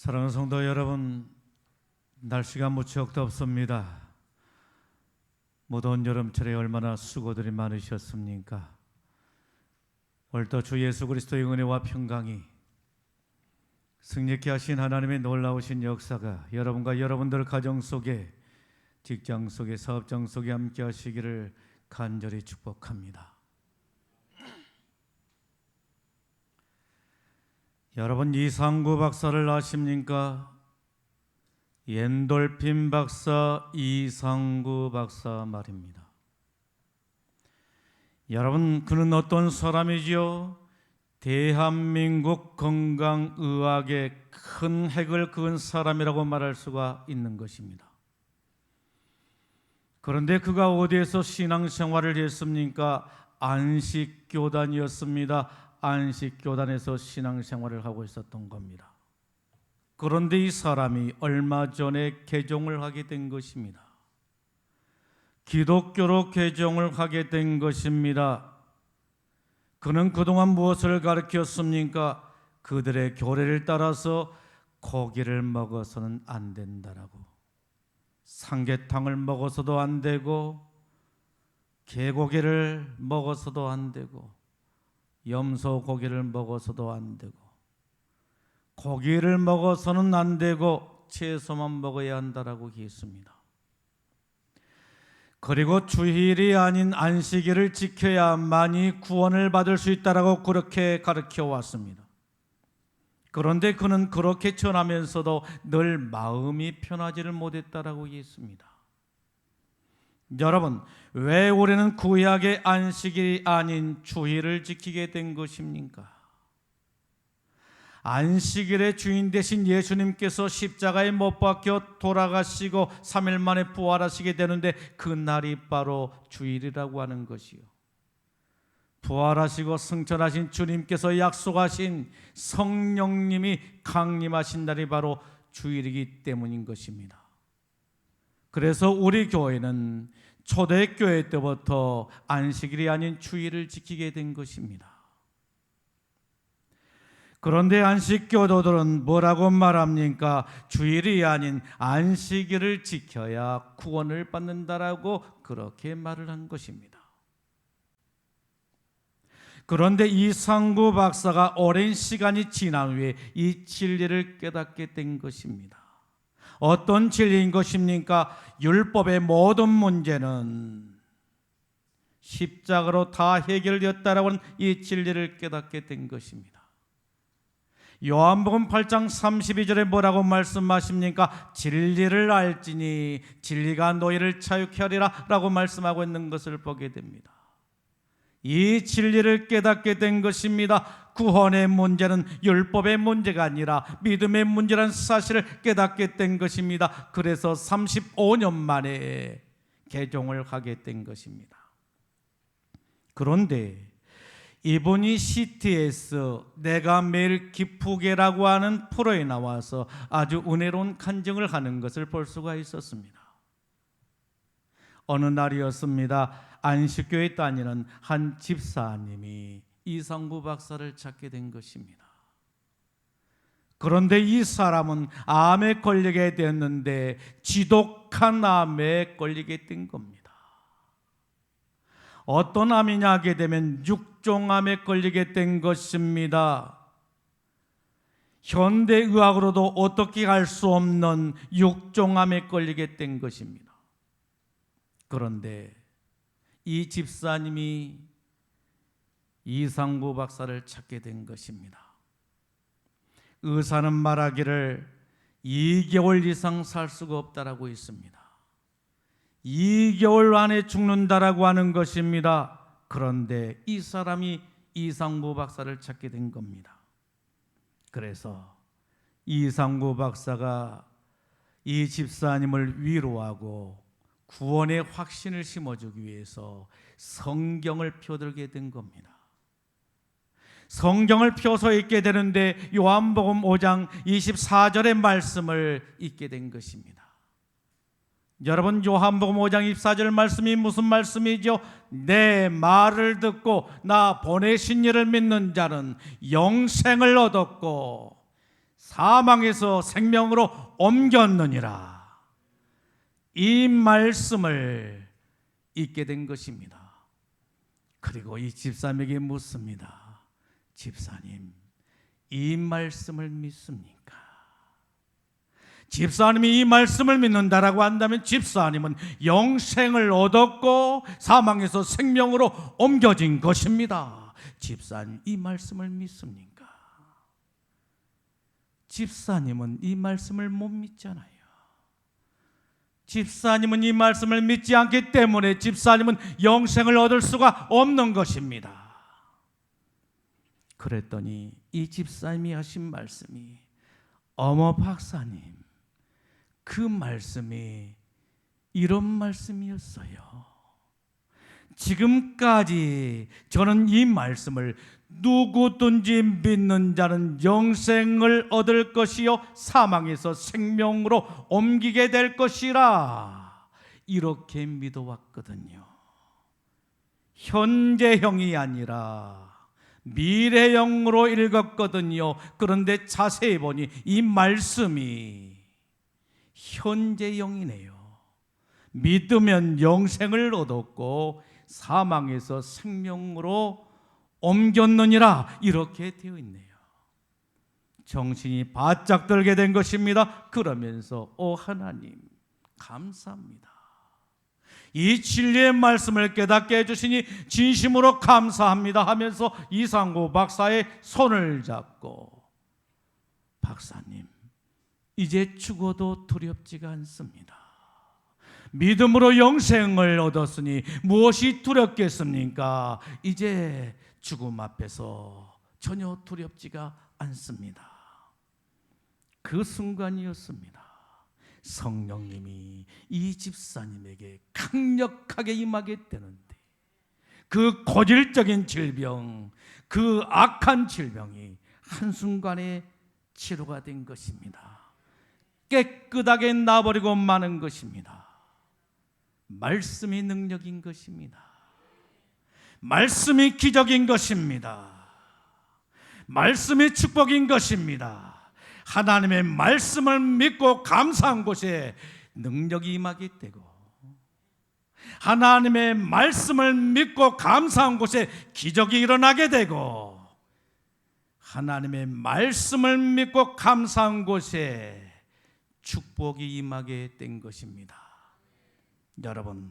사랑하는 성도 여러분, 날씨가 무척 덥습니다. 무더운 여름철에 얼마나 수고들이 많으셨습니까? 오늘도 주 예수 그리스도의 은혜와 평강이 승리케 하신 하나님의 놀라우신 역사가 여러분과 여러분들 가정 속에, 직장 속에, 사업장 속에 함께 하시기를 간절히 축복합니다. 여러분, 이상구 박사를 아십니까? 엔돌핀 박사, 이상구 박사 말입니다. 여러분, 그는 어떤 사람이지요? 대한민국 건강의학의 큰 획을 그은 사람이라고 말할 수가 있는 것입니다. 그런데 그가 어디에서 신앙생활을 했습니까? 안식교단이었습니다. 안식교단에서 신앙생활을 하고 있었던 겁니다. 그런데 이 사람이 얼마 전에 개종을 하게 된 것입니다. 기독교로 개종을 하게 된 것입니다. 그는 그동안 무엇을 가르쳤습니까? 그들의 교례를 따라서 고기를 먹어서는 안 된다라고, 삼계탕을 먹어서도 안 되고, 개고기를 먹어서도 안 되고, 염소 고기를 먹어서도 안 되고, 고기를 먹어서는 안 되고 채소만 먹어야 한다라고 했습니다. 그리고 주일이 아닌 안식일을 지켜야만이 구원을 받을 수 있다라고 그렇게 가르쳐 왔습니다. 그런데 그는 그렇게 전하면서도 늘 마음이 편하지를 못했다라고 했습니다. 여러분, 왜 우리는 구약의 안식일이 아닌 주일을 지키게 된 것입니까? 안식일의 주인 되신 예수님께서 십자가에 못 박혀 돌아가시고 3일 만에 부활하시게 되는데 그날이 바로 주일이라고 하는 것이요, 부활하시고 승천하신 주님께서 약속하신 성령님이 강림하신 날이 바로 주일이기 때문인 것입니다. 그래서 우리 교회는 초대교회 때부터 안식일이 아닌 주일을 지키게 된 것입니다. 그런데 안식교도들은 뭐라고 말합니까? 주일이 아닌 안식일을 지켜야 구원을 받는다라고 그렇게 말을 한 것입니다. 그런데 이상구 박사가 오랜 시간이 지난 후에 이 진리를 깨닫게 된 것입니다. 어떤 진리인 것입니까? 율법의 모든 문제는 십자가로 다 해결되었다라고 하는 이 진리를 깨닫게 된 것입니다. 요한복음 8장 32절에 뭐라고 말씀하십니까? 진리를 알지니 진리가 너희를 자유케 하리라 라고 말씀하고 있는 것을 보게 됩니다. 이 진리를 깨닫게 된 것입니다. 구원의 문제는 율법의 문제가 아니라 믿음의 문제라는 사실을 깨닫게 된 것입니다. 그래서 35년 만에 개종을 하게 된 것입니다. 그런데 이분이 CTS 내가 매일 기쁘게라고 하는 프로에 나와서 아주 은혜로운 간증을 하는 것을 볼 수가 있었습니다. 어느 날이었습니다. 안식교에 다니는 한 집사님이 이상구 박사를 찾게 된 것입니다. 그런데 이 사람은 암에 걸리게 됐는데 지독한 암에 걸리게 된 겁니다. 어떤 암이냐 하게 되면 육종암에 걸리게 된 것입니다. 현대의학으로도 어떻게 할 수 없는 육종암에 걸리게 된 것입니다. 그런데 이 집사님이 이상구 박사를 찾게 된 것입니다. 의사는 말하기를 2개월 이상 살 수가 없다라고 했습니다. 2개월 안에 죽는다라고 하는 것입니다. 그런데 이 사람이 이상구 박사를 찾게 된 겁니다. 그래서 이상구 박사가 이 집사님을 위로하고 구원의 확신을 심어주기 위해서 성경을 펴들게 된 겁니다. 성경을 펴서 읽게 되는데 요한복음 5장 24절의 말씀을 읽게 된 것입니다. 여러분, 요한복음 5장 24절 말씀이 무슨 말씀이죠? 내 말을 듣고 나 보내신 이를 믿는 자는 영생을 얻었고 사망에서 생명으로 옮겼느니라. 이 말씀을 읽게 된 것입니다. 그리고 이 집사님에게 묻습니다. 집사님, 이 말씀을 믿습니까? 집사님이 이 말씀을 믿는다라고 한다면 집사님은 영생을 얻었고 사망에서 생명으로 옮겨진 것입니다. 집사님, 이 말씀을 믿습니까? 집사님은 이 말씀을 못 믿잖아요. 집사님은 이 말씀을 믿지 않기 때문에 집사님은 영생을 얻을 수가 없는 것입니다. 그랬더니 이 집사님이 하신 말씀이, 어머 박사님, 그 말씀이 이런 말씀이었어요. 지금까지 저는 이 말씀을 누구든지 믿는 자는 영생을 얻을 것이요 사망에서 생명으로 옮기게 될 것이라 이렇게 믿어왔거든요. 현재형이 아니라 미래형으로 읽었거든요. 그런데 자세히 보니 이 말씀이 현재형이네요. 믿으면 영생을 얻었고 사망에서 생명으로 옮겼느니라 이렇게 되어 있네요. 정신이 바짝 들게 된 것입니다. 그러면서 하나님 감사합니다. 이 진리의 말씀을 깨닫게 해주시니 진심으로 감사합니다 하면서 이상구 박사의 손을 잡고, 박사님, 이제 죽어도 두렵지가 않습니다. 믿음으로 영생을 얻었으니 무엇이 두렵겠습니까? 이제 죽음 앞에서 전혀 두렵지가 않습니다. 그 순간이었습니다. 성령님이 이 집사님에게 강력하게 임하게 되는데 그 고질적인 질병, 그 악한 질병이 한순간에 치료가 된 것입니다. 깨끗하게 나버리고 마는 것입니다. 말씀이 능력인 것입니다. 말씀이 기적인 것입니다. 말씀이 축복인 것입니다. 하나님의 말씀을 믿고 감사한 곳에 능력이 임하게 되고, 하나님의 말씀을 믿고 감사한 곳에 기적이 일어나게 되고, 하나님의 말씀을 믿고 감사한 곳에 축복이 임하게 된 것입니다. 여러분,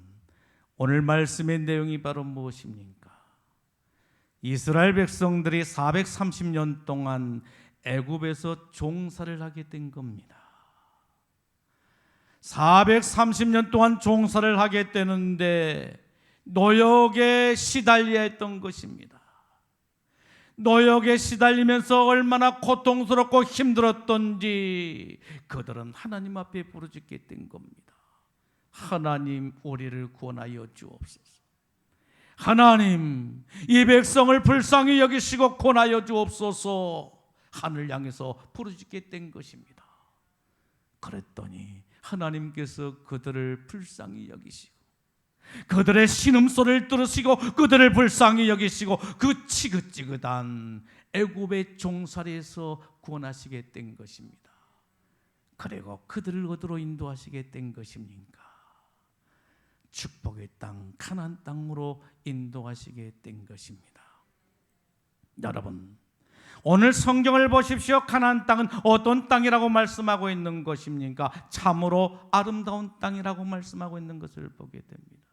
오늘 말씀의 내용이 바로 무엇입니까? 이스라엘 백성들이 430년 동안 애굽에서 종살이를 하게 된 겁니다. 430년 동안 종살이를 하게 되는데 노역에 시달려야 했던 것입니다. 노역에 시달리면서 얼마나 고통스럽고 힘들었던지 그들은 하나님 앞에 부르짖게 된 겁니다. 하나님, 우리를 구원하여 주옵소서. 하나님, 이 백성을 불쌍히 여기시고 구원하여 주옵소서. 하늘 향해서 부르짖게 된 것입니다. 그랬더니 하나님께서 그들을 불쌍히 여기시고 그들의 신음소리를 들으시고 그들을 불쌍히 여기시고 그 지긋지긋한 애굽의 종살이에서 구원하시게 된 것입니다. 그리고 그들을 어디로 인도하시게 된 것입니까? 축복의 땅, 가나안 땅으로 인도하시게 된 것입니다. 여러분, 오늘 성경을 보십시오. 가나안 땅은 어떤 땅이라고 말씀하고 있는 것입니까? 참으로 아름다운 땅이라고 말씀하고 있는 것을 보게 됩니다.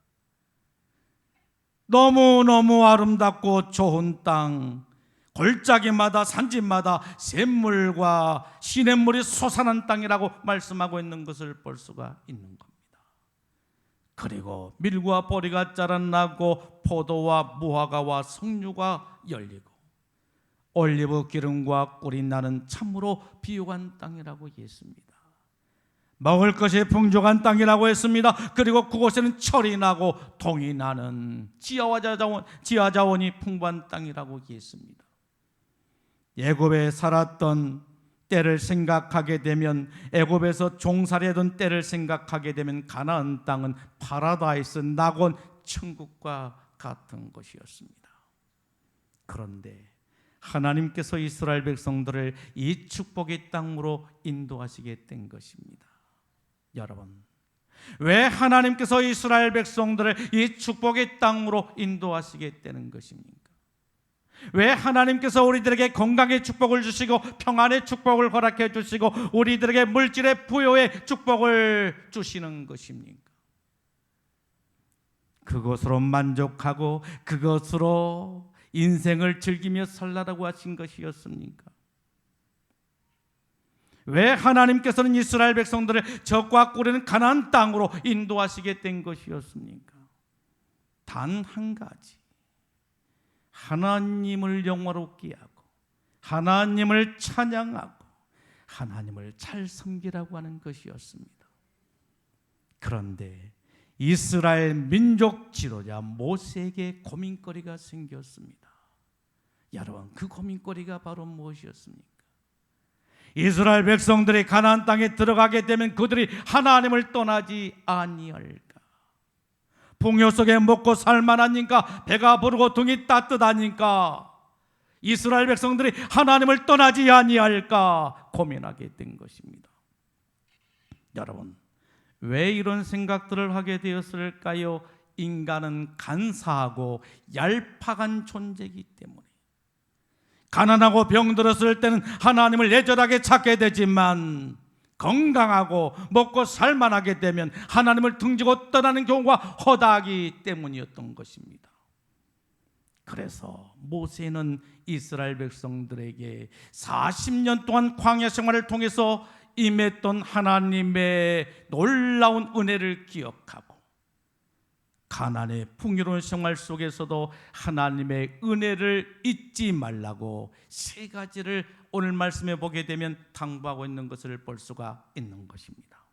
너무너무 아름답고 좋은 땅, 골짜기마다 산지마다 샘물과 시냇물이 솟아난 땅이라고 말씀하고 있는 것을 볼 수가 있는 겁니다. 그리고 밀과 보리가 자라나고 포도와 무화과와 석류가 열리고 올리브 기름과 꿀이 나는 참으로 비옥한 땅이라고 했습니다. 먹을 것이 풍족한 땅이라고 했습니다. 그리고 그곳에는 철이 나고 동이 나는 지하자원이 풍부한 땅이라고 했습니다. 애굽에 살았던 때를 생각하게 되면, 애굽에서 종살이하던 때를 생각하게 되면 가나안 땅은 파라다이스, 낙원, 천국과 같은 곳이었습니다. 그런데 하나님께서 이스라엘 백성들을 이 축복의 땅으로 인도하시게 된 것입니다. 여러분, 왜 하나님께서 이스라엘 백성들을 이 축복의 땅으로 인도하시게 되는 것입니까? 왜 하나님께서 우리들에게 건강의 축복을 주시고 평안의 축복을 허락해 주시고 우리들에게 물질의 부여의 축복을 주시는 것입니까? 그것으로 만족하고 그것으로 인생을 즐기며 살라라고 하신 것이었습니까? 왜 하나님께서는 이스라엘 백성들을 적과 꿀리는 가나안 땅으로 인도하시게 된 것이었습니까? 단 한 가지, 하나님을 영화롭게 하고 하나님을 찬양하고 하나님을 잘 섬기라고 하는 것이었습니다. 그런데 이스라엘 민족 지도자 모세에게 고민거리가 생겼습니다. 여러분, 그 고민거리가 바로 무엇이었습니까? 이스라엘 백성들이 가나안 땅에 들어가게 되면 그들이 하나님을 떠나지 아니할까? 풍요 속에 먹고 살만하니까, 배가 부르고 등이 따뜻하니까 이스라엘 백성들이 하나님을 떠나지 아니할까 고민하게 된 것입니다. 여러분, 왜 이런 생각들을 하게 되었을까요? 인간은 간사하고 얄팍한 존재이기 때문에 가난하고 병들었을 때는 하나님을 애절하게 찾게 되지만 건강하고 먹고 살만하게 되면 하나님을 등지고 떠나는 경우가 허다하기 때문이었던 것입니다. 그래서 모세는 이스라엘 백성들에게 40년 동안 광야 생활을 통해서 임했던 하나님의 놀라운 은혜를 기억하고 가나안의 풍요로운 생활 속에서도 하나님의 은혜를 잊지 말라고 세 가지를 오늘 말씀에 보게 되면 당부하고 있는 것을 볼 수가 있는 것입니다.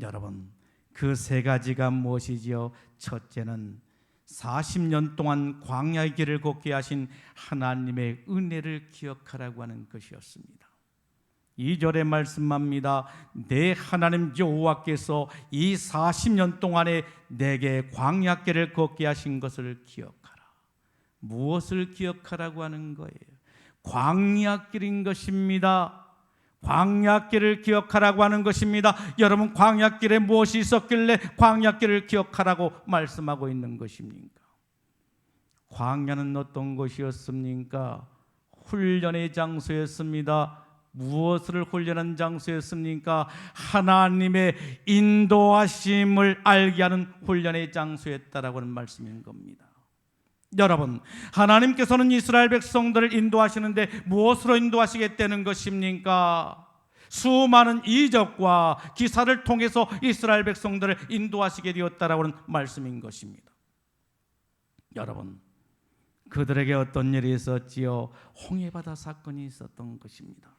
여러분, 그 세 가지가 무엇이지요? 첫째는 40년 동안 광야의 길을 걷게 하신 하나님의 은혜를 기억하라고 하는 것이었습니다. 2절에 말씀합니다. 내 하나님 여호와께서 이 40년 동안에 내게 광야길을 걷게 하신 것을 기억하라. 무엇을 기억하라고 하는 거예요? 광야길인 것입니다. 광야길을 기억하라고 하는 것입니다. 여러분, 광야길에 무엇이 있었길래 광야길을 기억하라고 말씀하고 있는 것입니까? 광야는 어떤 곳이었습니까? 훈련의 장소였습니다. 무엇을 훈련한 장소였습니까? 하나님의 인도하심을 알게 하는 훈련의 장소였다라고 하는 말씀인 겁니다. 여러분, 하나님께서는 이스라엘 백성들을 인도하시는데 무엇으로 인도하시겠다는 것입니까? 수많은 이적과 기사를 통해서 이스라엘 백성들을 인도하시게 되었다라고 하는 말씀인 것입니다. 여러분, 그들에게 어떤 일이 있었지요? 홍해바다 사건이 있었던 것입니다.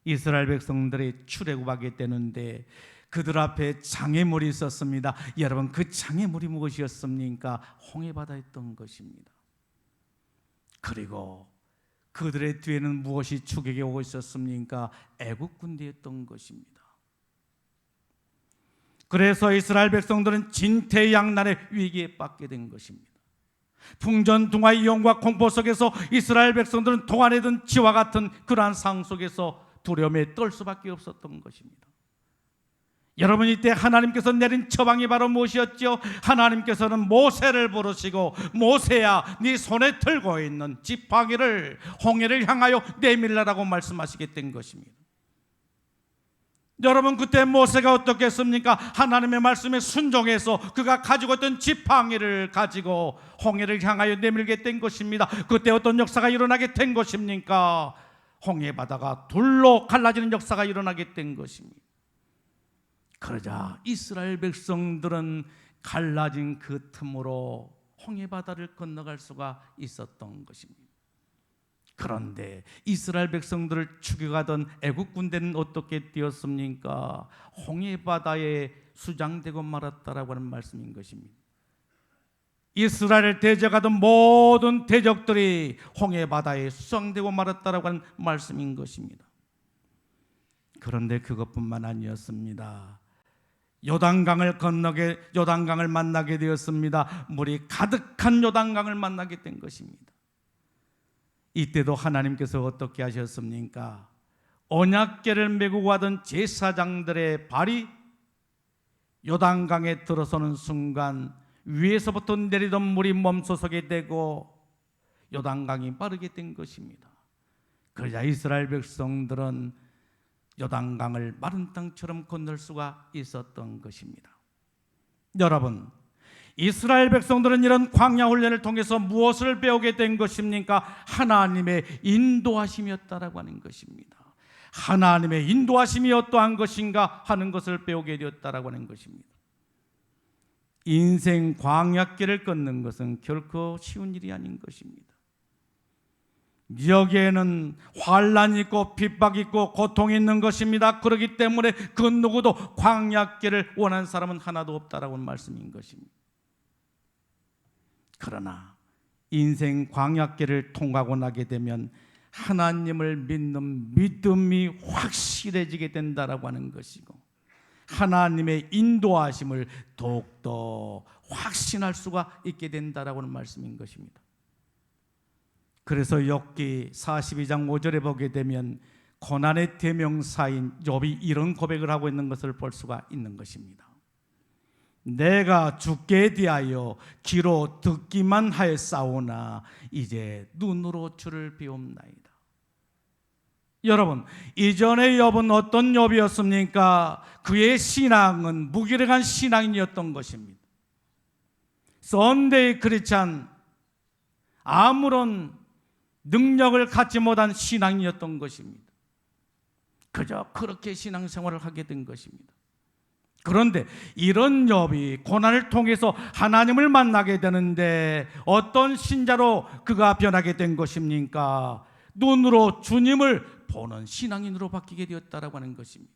이스라엘 백성들이 출애굽하게 되는데 그들 앞에 장애물이 있었습니다. 여러분, 그 장애물이 무엇이었습니까? 홍해바다였던 것입니다. 그리고 그들의 뒤에는 무엇이 추격해 오고 있었습니까? 애국 군대였던 것입니다. 그래서 이스라엘 백성들은 진퇴양난의 위기에 빠지게 된 것입니다. 풍전등화의 위험과 공포 속에서 이스라엘 백성들은 동안에든 지와 같은 그러한 상 속에서 두려움에 떨 수밖에 없었던 것입니다. 여러분, 이때 하나님께서 내린 처방이 바로 무엇이었죠? 하나님께서는 모세를 부르시고 모세야, 네 손에 들고 있는 지팡이를 홍해를 향하여 내밀라라고 말씀하시게 된 것입니다. 여러분, 그때 모세가 어떻게 했습니까? 하나님의 말씀에 순종해서 그가 가지고 있던 지팡이를 가지고 홍해를 향하여 내밀게 된 것입니다. 그때 어떤 역사가 일어나게 된 것입니까? 홍해 바다가 둘로 갈라지는 역사가 일어나게 된 것입니다. 그러자 이스라엘 백성들은 갈라진 그 틈으로 홍해 바다를 건너갈 수가 있었던 것입니다. 그런데 이스라엘 백성들을 추격하던 애국 군대는 어떻게 되었습니까? 홍해 바다에 수장되고 말았다라고 하는 말씀인 것입니다. 이스라엘을 대적하던 모든 대적들이 홍해 바다에 수장되고 말았다라고 하는 말씀인 것입니다. 그런데 그것뿐만 아니었습니다. 요단강을 만나게 되었습니다. 물이 가득한 요단강을 만나게 된 것입니다. 이때도 하나님께서 어떻게 하셨습니까? 언약궤를 메고 가던 제사장들의 발이 요단강에 들어서는 순간 위에서부터 내리던 물이 멈춰서게 되고 요단강이 마르게 된 것입니다. 그러자 이스라엘 백성들은 요단강을 마른 땅처럼 건널 수가 있었던 것입니다. 여러분, 이스라엘 백성들은 이런 광야 훈련을 통해서 무엇을 배우게 된 것입니까? 하나님의 인도하심이었다라고 하는 것입니다. 하나님의 인도하심이 어떠한 것인가 하는 것을 배우게 되었다라고 하는 것입니다. 인생 광야길을 걷는 것은 결코 쉬운 일이 아닌 것입니다. 여기에는 환난이 있고 핍박이 있고 고통이 있는 것입니다. 그렇기 때문에 그 누구도 광야길을 원하는 사람은 하나도 없다라고 하는 말씀인 것입니다. 그러나 인생 광야길을 통과하고 나게 되면 하나님을 믿는 믿음이 확실해지게 된다라고 하는 것이고 하나님의 인도하심을 더욱더 확신할 수가 있게 된다라고 하는 말씀인 것입니다. 그래서 욥기 42장 5절에 보게 되면 고난의 대명사인 욥이 이런 고백을 하고 있는 것을 볼 수가 있는 것입니다. 내가 주께 대하여 귀로 듣기만 하였사오나 이제 눈으로 주를 배움나이다. 여러분, 이전의 욥은 어떤 욥이었습니까? 그의 신앙은 무기력한 신앙인이었던 것입니다. 썬데이 크리스찬, 아무런 능력을 갖지 못한 신앙이었던 것입니다. 그저 그렇게 신앙생활을 하게 된 것입니다. 그런데 이런 욥이 고난을 통해서 하나님을 만나게 되는데 어떤 신자로 그가 변하게 된 것입니까? 눈으로 주님을 보는 신앙인으로 바뀌게 되었다라고 하는 것입니다.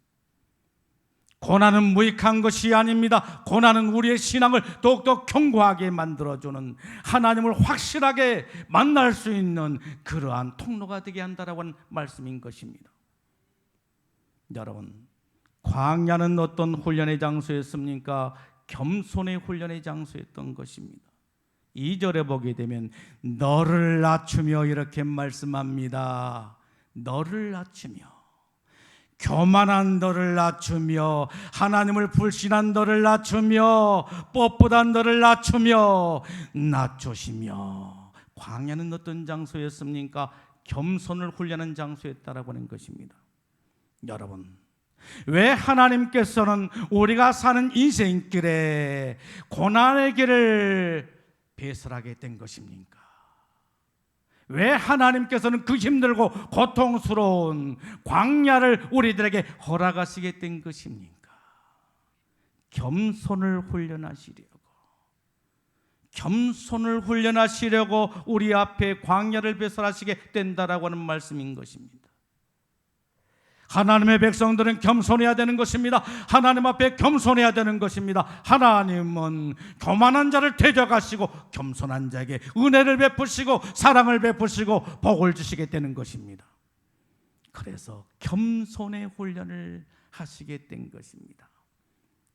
고난은 무익한 것이 아닙니다. 고난은 우리의 신앙을 더욱더 견고하게 만들어주는, 하나님을 확실하게 만날 수 있는 그러한 통로가 되게 한다라고 하는 말씀인 것입니다. 여러분, 광야는 어떤 훈련의 장소였습니까? 겸손의 훈련의 장소였던 것입니다. 2절에 보게 되면 너를 낮추며 이렇게 말씀합니다. 너를 낮추며, 교만한 너를 낮추며, 하나님을 불신한 너를 낮추며, 뻣뻣한 너를 낮추며 낮추시며. 광야는 어떤 장소였습니까? 겸손을 훈련하는 장소였다라고 하는 것입니다. 여러분, 왜 하나님께서는 우리가 사는 인생길에 고난의 길을 배설하게 된 것입니까? 왜 하나님께서는 그 힘들고 고통스러운 광야를 우리들에게 허락하시게 된 것입니까? 겸손을 훈련하시려고 우리 앞에 광야를 배설하시게 된다라고 하는 말씀인 것입니다. 하나님의 백성들은 겸손해야 되는 것입니다. 하나님 앞에 겸손해야 되는 것입니다. 하나님은 교만한 자를 대적하시고 겸손한 자에게 은혜를 베푸시고 사랑을 베푸시고 복을 주시게 되는 것입니다. 그래서 겸손의 훈련을 하시게 된 것입니다.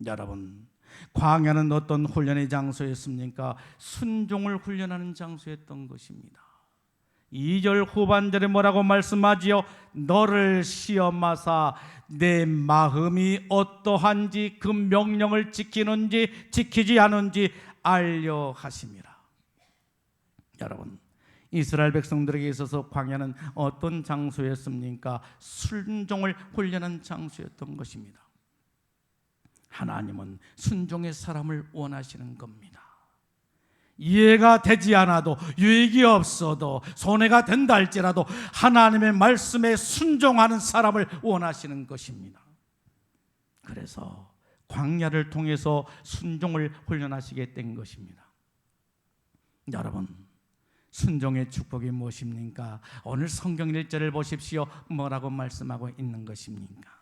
여러분, 광야는 어떤 훈련의 장소였습니까? 순종을 훈련하는 장소였던 것입니다. 2절 후반절에 뭐라고 말씀하지요? 너를 시험하사 내 마음이 어떠한지 그 명령을 지키는지 지키지 않은지 알려 하심이라. 여러분, 이스라엘 백성들에게 있어서 광야는 어떤 장소였습니까? 순종을 훈련한 장소였던 것입니다. 하나님은 순종의 사람을 원하시는 겁니다. 이해가 되지 않아도, 유익이 없어도, 손해가 된다 할지라도 하나님의 말씀에 순종하는 사람을 원하시는 것입니다. 그래서 광야를 통해서 순종을 훈련하시게 된 것입니다. 여러분, 순종의 축복이 무엇입니까? 오늘 성경 1절을 보십시오. 뭐라고 말씀하고 있는 것입니까?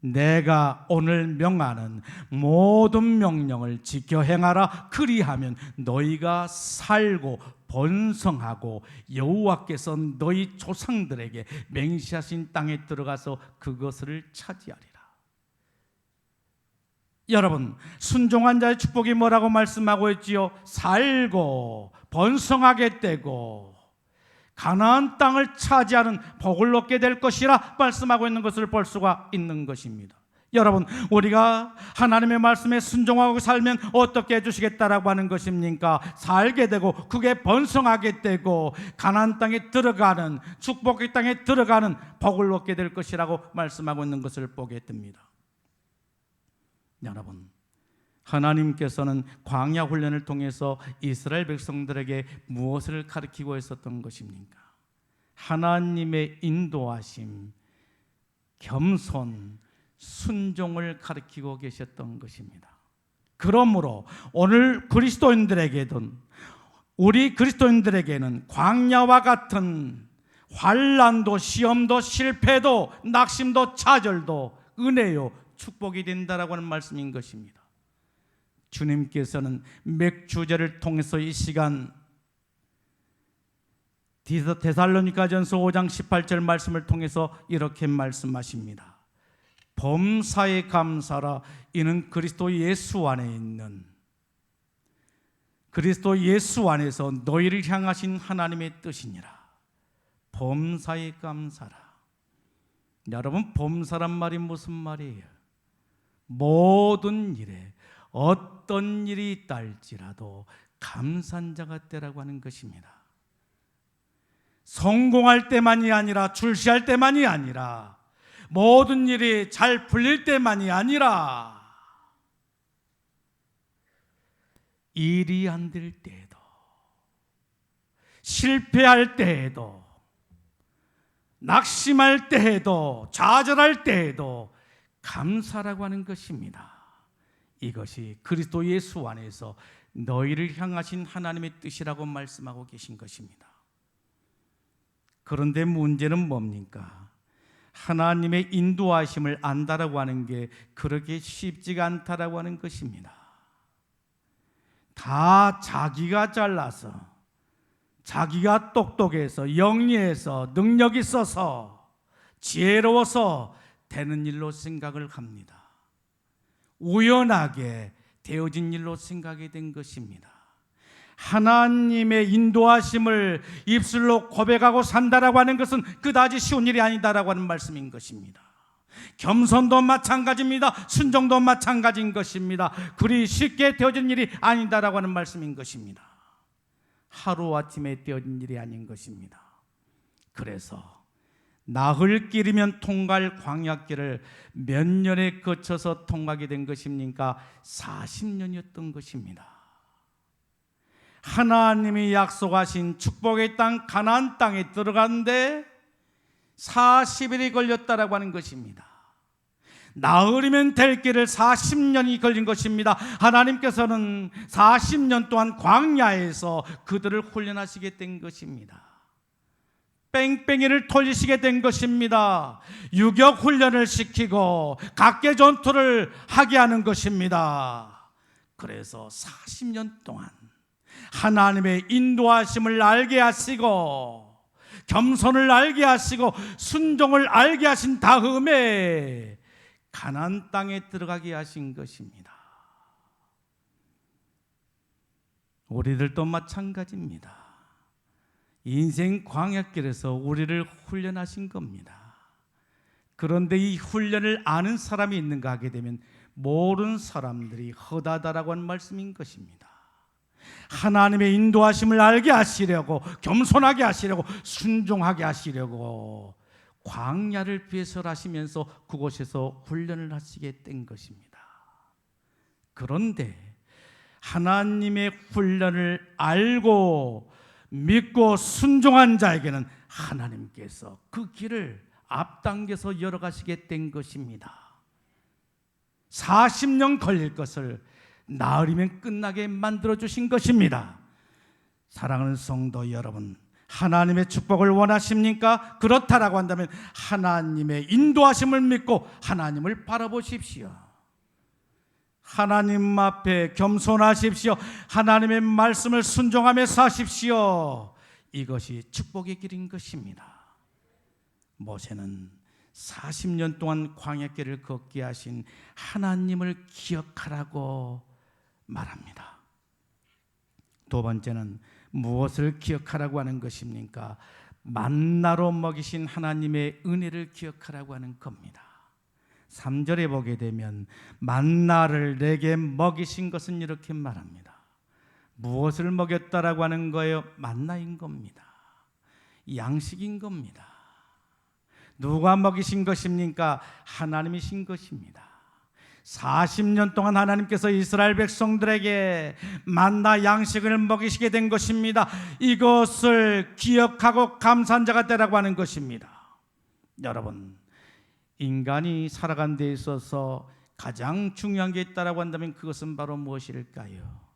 내가 오늘 명하는 모든 명령을 지켜 행하라. 그리하면 너희가 살고 번성하고 여호와께서 너희 조상들에게 맹세하신 땅에 들어가서 그것을 차지하리라. 여러분, 순종한 자의 축복이 뭐라고 말씀하고 있지요? 살고 번성하게 되고 가나안 땅을 차지하는 복을 얻게 될 것이라 말씀하고 있는 것을 볼 수가 있는 것입니다. 여러분, 우리가 하나님의 말씀에 순종하고 살면 어떻게 해주시겠다라고 하는 것입니까? 살게 되고 그게 번성하게 되고 가나안 땅에 들어가는, 축복의 땅에 들어가는 복을 얻게 될 것이라고 말씀하고 있는 것을 보게 됩니다. 여러분, 하나님께서는 광야 훈련을 통해서 이스라엘 백성들에게 무엇을 가르치고 있었던 것입니까? 하나님의 인도하심, 겸손, 순종을 가르치고 계셨던 것입니다. 그러므로 오늘 우리 그리스도인들에게는 광야와 같은 환난도, 시험도, 실패도, 낙심도, 좌절도 은혜요, 축복이 된다라고 하는 말씀인 것입니다. 주님께서는 맥주제를 통해서 이 시간 데살로니가전서 5장 18절 말씀을 통해서 이렇게 말씀하십니다. 범사에 감사라. 이는 그리스도 예수 안에 있는, 그리스도 예수 안에서 너희를 향하신 하나님의 뜻이니라. 범사에 감사라. 여러분, 범사란 말이 무슨 말이에요? 모든 일에 어떤 일이 있다 할지라도 감사한 자가 되라고 하는 것입니다. 성공할 때만이 아니라, 출시할 때만이 아니라, 모든 일이 잘 풀릴 때만이 아니라, 일이 안 될 때에도, 실패할 때에도, 낙심할 때에도, 좌절할 때에도 감사라고 하는 것입니다. 이것이 그리스도 예수 안에서 너희를 향하신 하나님의 뜻이라고 말씀하고 계신 것입니다. 그런데 문제는 뭡니까? 하나님의 인도하심을 안다라고 하는 게 그렇게 쉽지가 않다라고 하는 것입니다. 다 자기가 잘나서, 자기가 똑똑해서, 영리해서, 능력 있어서, 지혜로워서 되는 일로 생각을 합니다. 우연하게 되어진 일로 생각이 된 것입니다. 하나님의 인도하심을 입술로 고백하고 산다라고 하는 것은 그다지 쉬운 일이 아니다라고 하는 말씀인 것입니다. 겸손도 마찬가지입니다. 순종도 마찬가지인 것입니다. 그리 쉽게 되어진 일이 아니다라고 하는 말씀인 것입니다. 하루아침에 되어진 일이 아닌 것입니다. 그래서 나흘 길이면 통과할 광야길을 몇 년에 거쳐서 통과하게 된 것입니까? 40년이었던 것입니다. 하나님이 약속하신 축복의 땅 가나안 땅에 들어가는데 40일이 걸렸다라고 하는 것입니다. 나흘이면 될 길을 40년이 걸린 것입니다. 하나님께서는 40년 동안 광야에서 그들을 훈련하시게 된 것입니다. 뺑뺑이를 돌리시게 된 것입니다. 유격 훈련을 시키고 각계 전투를 하게 하는 것입니다. 그래서 40년 동안 하나님의 인도하심을 알게 하시고, 겸손을 알게 하시고, 순종을 알게 하신 다음에 가나안 땅에 들어가게 하신 것입니다. 우리들도 마찬가지입니다. 인생 광야길에서 우리를 훈련하신 겁니다. 그런데 이 훈련을 아는 사람이 있는가 하게 되면 모르는 사람들이 허다다라고 하는 말씀인 것입니다. 하나님의 인도하심을 알게 하시려고, 겸손하게 하시려고, 순종하게 하시려고 광야를 배설하시면서 그곳에서 훈련을 하시게 된 것입니다. 그런데 하나님의 훈련을 알고 믿고 순종한 자에게는 하나님께서 그 길을 앞당겨서 열어가시게 된 것입니다. 40년 걸릴 것을 나흘이면 끝나게 만들어주신 것입니다. 사랑하는 성도 여러분, 하나님의 축복을 원하십니까? 그렇다라고 한다면 하나님의 인도하심을 믿고 하나님을 바라보십시오. 하나님 앞에 겸손하십시오. 하나님의 말씀을 순종하며 사십시오. 이것이 축복의 길인 것입니다. 모세는 40년 동안 광야길을 걷게 하신 하나님을 기억하라고 말합니다. 두 번째는 무엇을 기억하라고 하는 것입니까? 만나로 먹이신 하나님의 은혜를 기억하라고 하는 겁니다. 3절에 보게 되면 만나를 내게 먹이신 것은 이렇게 말합니다. 무엇을 먹였다라고 하는 거예요? 만나인 겁니다. 양식인 겁니다. 누가 먹이신 것입니까? 하나님이신 것입니다. 40년 동안 하나님께서 이스라엘 백성들에게 만나 양식을 먹이시게 된 것입니다. 이것을 기억하고 감사한 자가 되라고 하는 것입니다. 여러분, 인간이 살아가는 데 있어서 가장 중요한 게 있다라고 한다면 그것은 바로 무엇일까요?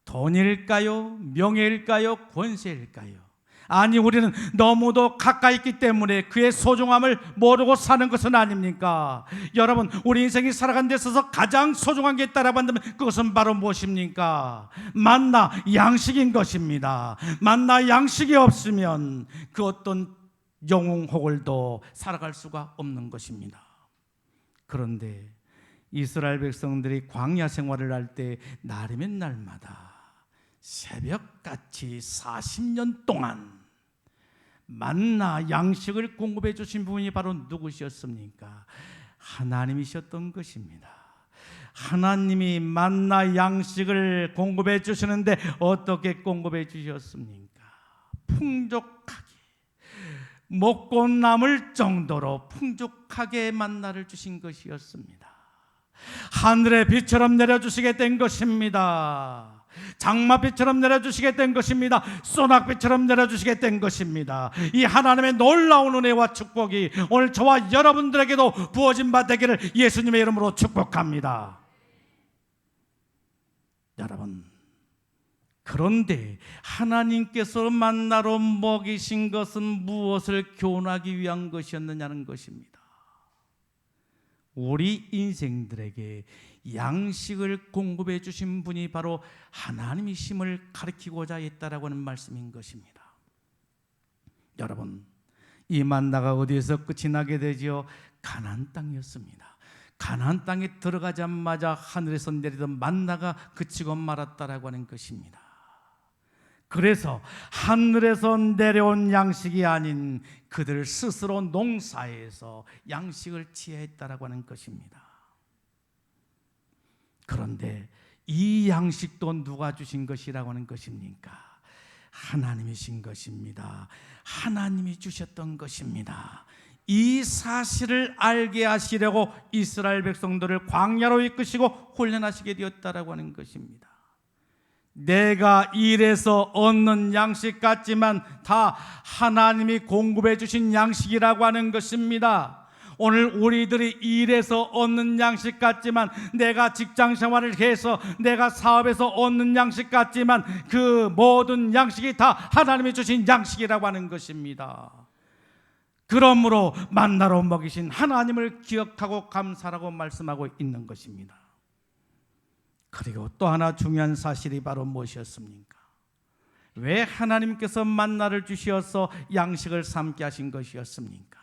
돈일까요? 명예일까요? 권세일까요? 아니, 우리는 너무도 가까이 있기 때문에 그의 소중함을 모르고 사는 것은 아닙니까? 여러분, 우리 인생이 살아가는 데 있어서 가장 소중한 게 있다라고 한다면 그것은 바로 무엇입니까? 만나 양식인 것입니다. 만나 양식이 없으면 그 어떤 영웅 호걸도 살아갈 수가 없는 것입니다. 그런데 이스라엘 백성들이 광야 생활을 할 때 날이면 날마다 새벽같이 40년 동안 만나 양식을 공급해 주신 분이 바로 누구셨습니까? 하나님이셨던 것입니다. 하나님이 만나 양식을 공급해 주시는데 어떻게 공급해 주셨습니까? 풍족하게, 먹고 남을 정도로 풍족하게 만나를 주신 것이었습니다. 하늘의 빛처럼 내려주시게 된 것입니다. 장마빛처럼 내려주시게 된 것입니다. 소낙빛처럼 내려주시게 된 것입니다. 이 하나님의 놀라운 은혜와 축복이 오늘 저와 여러분들에게도 부어진 바 되기를 예수님의 이름으로 축복합니다. 여러분, 그런데 하나님께서 만나로 먹이신 것은 무엇을 교훈하기 위한 것이었느냐는 것입니다. 우리 인생들에게 양식을 공급해 주신 분이 바로 하나님이심을 가리키고자 했다라고 하는 말씀인 것입니다. 여러분, 이 만나가 어디에서 끝이 나게 되지요? 가나안 땅이었습니다. 가나안 땅에 들어가자마자 하늘에서 내리던 만나가 그치고 말았다라고 하는 것입니다. 그래서 하늘에서 내려온 양식이 아닌 그들 스스로 농사에서 양식을 취했다라고 하는 것입니다. 그런데 이 양식도 누가 주신 것이라고 하는 것입니까? 하나님이신 것입니다. 하나님이 주셨던 것입니다. 이 사실을 알게 하시려고 이스라엘 백성들을 광야로 이끄시고 훈련하시게 되었다라고 하는 것입니다. 내가 일해서 얻는 양식 같지만 다 하나님이 공급해 주신 양식이라고 하는 것입니다. 오늘 우리들이 일해서 얻는 양식 같지만, 내가 직장 생활을 해서 내가 사업에서 얻는 양식 같지만 그 모든 양식이 다 하나님이 주신 양식이라고 하는 것입니다. 그러므로 만나로 먹이신 하나님을 기억하고 감사하고 말씀하고 있는 것입니다. 그리고 또 하나 중요한 사실이 바로 무엇이었습니까? 왜 하나님께서 만나를 주시어서 양식을 삼게 하신 것이었습니까?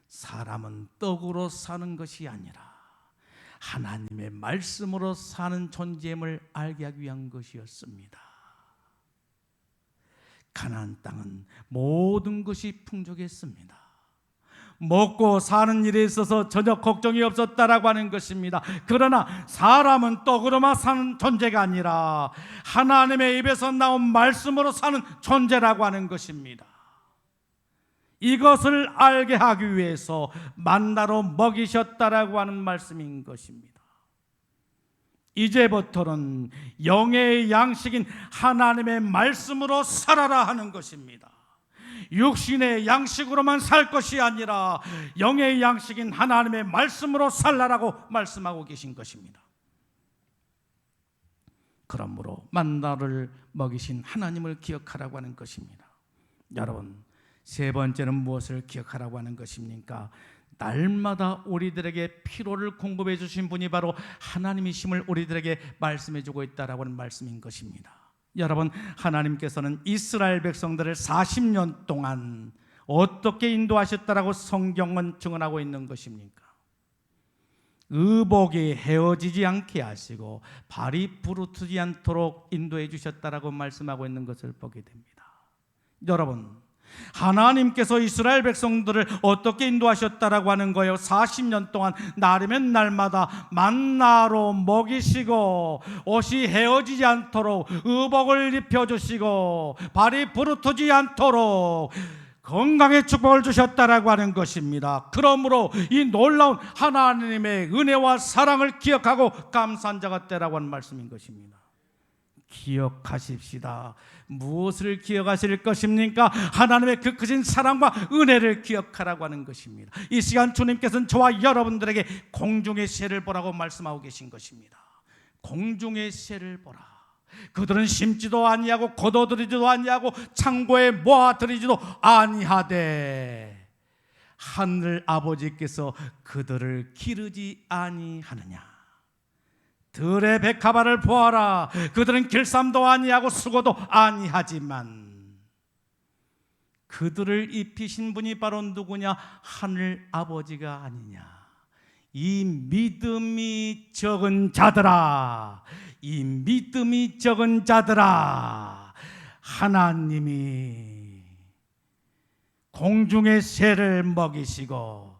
사람은 떡으로 사는 것이 아니라 하나님의 말씀으로 사는 존재임을 알게 하기 위한 것이었습니다. 가나안 땅은 모든 것이 풍족했습니다. 먹고 사는 일에 있어서 전혀 걱정이 없었다라고 하는 것입니다. 그러나 사람은 떡으로만 사는 존재가 아니라 하나님의 입에서 나온 말씀으로 사는 존재라고 하는 것입니다. 이것을 알게 하기 위해서 만나로 먹이셨다라고 하는 말씀인 것입니다. 이제부터는 영의 양식인 하나님의 말씀으로 살아라 하는 것입니다. 육신의 양식으로만 살 것이 아니라 영의 양식인 하나님의 말씀으로 살라라고 말씀하고 계신 것입니다. 그러므로 만나를 먹이신 하나님을 기억하라고 하는 것입니다. 여러분, 세 번째는 무엇을 기억하라고 하는 것입니까? 날마다 우리들에게 피로를 공급해 주신 분이 바로 하나님이심을 우리들에게 말씀해 주고 있다라고 하는 말씀인 것입니다. 여러분, 하나님께서는 이스라엘 백성들을 40년 동안 어떻게 인도하셨다라고 성경은 증언하고 있는 것입니까? 의복이 헤어지지 않게 하시고 발이 부르트지 않도록 인도해 주셨다라고 말씀하고 있는 것을 보게 됩니다. 여러분, 하나님께서 이스라엘 백성들을 어떻게 인도하셨다라고 하는 거예요. 40년 동안 날이면 날마다 만나로 먹이시고 옷이 헤어지지 않도록 의복을 입혀주시고 발이 부르트지 않도록 건강의 축복을 주셨다라고 하는 것입니다. 그러므로 이 놀라운 하나님의 은혜와 사랑을 기억하고 감사한 자가 되라고 하는 말씀인 것입니다. 기억하십시다. 무엇을 기억하실 것입니까? 하나님의 그 크신 사랑과 은혜를 기억하라고 하는 것입니다. 이 시간 주님께서는 저와 여러분들에게 공중의 새를 보라고 말씀하고 계신 것입니다. 공중의 새를 보라. 그들은 심지도 아니하고 거둬들이지도 아니하고 창고에 모아들이지도 아니하되 하늘 아버지께서 그들을 기르지 아니하느냐. 들의 백합화를 보아라. 그들은 길쌈도 아니하고 수고도 아니하지만 그들을 입히신 분이 바로 누구냐? 하늘 아버지가 아니냐. 이 믿음이 적은 자들아, 이 믿음이 적은 자들아, 하나님이 공중의 새를 먹이시고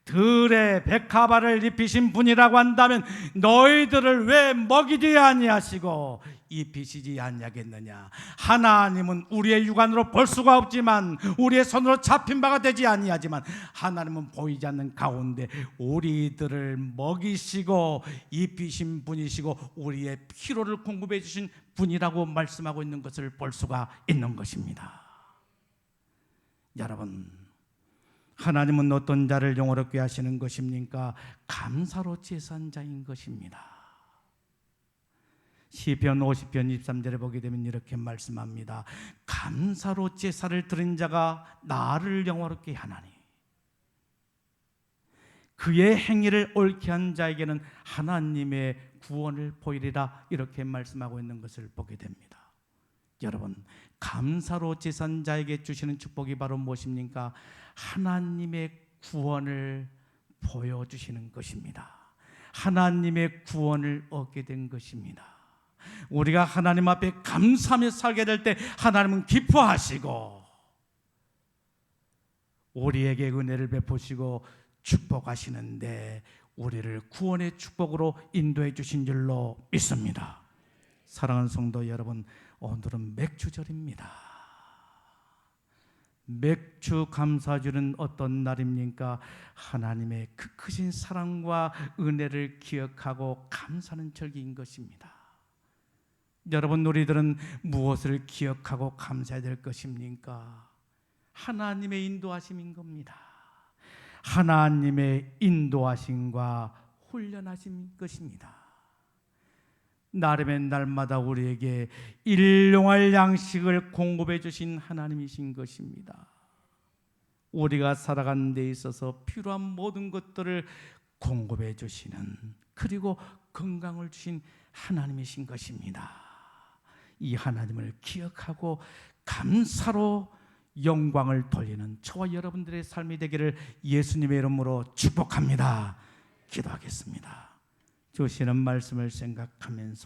들의 백합화를 입히신 분이라고 한다면 너희들을 왜 먹이지 아니하시고 입히시지 아니하겠느냐. 하나님은 우리의 육안으로 볼 수가 없지만, 우리의 손으로 잡힌 바가 되지 아니하지만, 하나님은 보이지 않는 가운데 우리들을 먹이시고 입히신 분이시고 우리의 필요를 공급해 주신 분이라고 말씀하고 있는 것을 볼 수가 있는 것입니다. 여러분, 하나님은 어떤 자를 영화롭게 하시는 것입니까? 감사로 제사장인 것입니다. 시편 50편 23절에 보게 되면 이렇게 말씀합니다. 감사로 제사를 드린 자가 나를 영화롭게 하나니 그의 행위를 옳게 한 자에게는 하나님의 구원을 보이리라. 이렇게 말씀하고 있는 것을 보게 됩니다. 여러분, 감사로 제사장에게 주시는 축복이 바로 무엇입니까? 하나님의 구원을 보여주시는 것입니다. 하나님의 구원을 얻게 된 것입니다. 우리가 하나님 앞에 감사하며 살게 될 때 하나님은 기뻐하시고 우리에게 은혜를 베푸시고 축복하시는데 우리를 구원의 축복으로 인도해 주신 줄로 믿습니다. 사랑하는 성도 여러분, 오늘은 맥주절입니다. 맥주 감사주는 어떤 날입니까? 하나님의 그 크신 사랑과 은혜를 기억하고 감사하는 절기인 것입니다. 여러분, 우리들은 무엇을 기억하고 감사해야 될 것입니까? 하나님의 인도하심인 겁니다. 하나님의 인도하심과 훈련하신 것입니다. 날이면 날마다 우리에게 일용할 양식을 공급해 주신 하나님이신 것입니다. 우리가 살아가는 데 있어서 필요한 모든 것들을 공급해 주시는, 그리고 건강을 주신 하나님이신 것입니다. 이 하나님을 기억하고 감사로 영광을 돌리는 저와 여러분들의 삶이 되기를 예수님의 이름으로 축복합니다. 기도하겠습니다. 주시는 말씀을 생각하면서